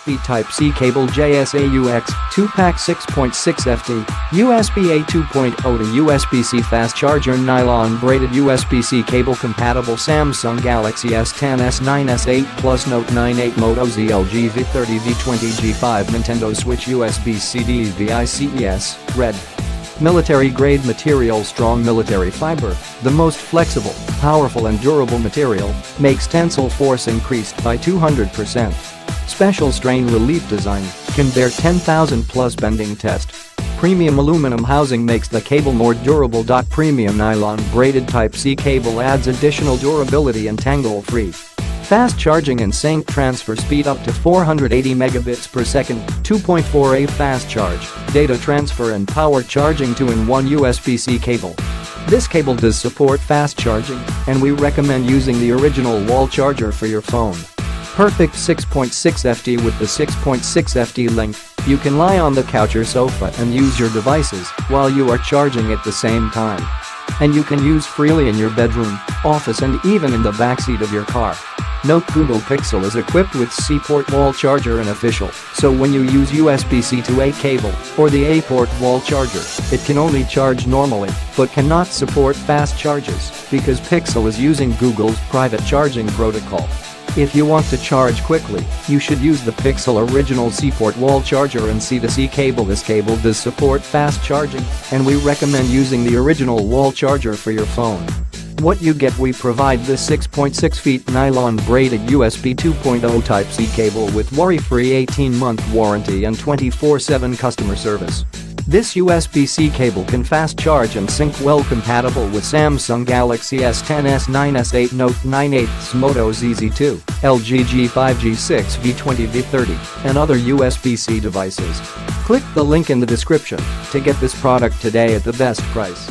USB Type-C cable JSAUX 2-pack 6.6 FT, USB-A 2.0 to USB-C fast charger nylon braided USB-C cable compatible Samsung Galaxy S10, S9, S8 Plus Note 9, 8 Moto Z, LG V30, V20, G5 Nintendo Switch USB-C DVI-CES, red. Military-grade material. Strong military fiber, the most flexible, powerful and durable material, makes tensile force increased by 200%. Special strain relief design, can bear 10,000 plus bending test. Premium aluminum housing makes the cable more durable. Premium nylon braided Type-C cable adds additional durability and tangle-free. Fast charging and sync transfer speed up to 480 megabits per second, 2.4A fast charge, data transfer and power charging 2-in-1 USB-C cable. This cable does support fast charging, and we recommend using the original wall charger for your phone. Perfect 6.6 FT. With the 6.6 FT length, you can lie on the couch or sofa and use your devices while you are charging at the same time. And you can use freely in your bedroom, office and even in the backseat of your car. Note: Google Pixel is equipped with C-port wall charger and official, so when you use USB-C to A cable or the A-port wall charger, it can only charge normally but cannot support fast charges because Pixel is using Google's private charging protocol. If you want to charge quickly, you should use the Pixel original C-port wall charger and C-to-C cable. This cable does support fast charging, and we recommend using the original wall charger for your phone. What you get: we provide this 6.6 feet nylon braided USB 2.0 Type-C cable with worry-free 18-month warranty and 24/7 customer service. This USB-C cable can fast charge and sync well, compatible with Samsung Galaxy S10, S9, S8, Note 9, 8, Moto Z2, LG G5, G6, V20, V30, and other USB-C devices. Click the link in the description to get this product today at the best price.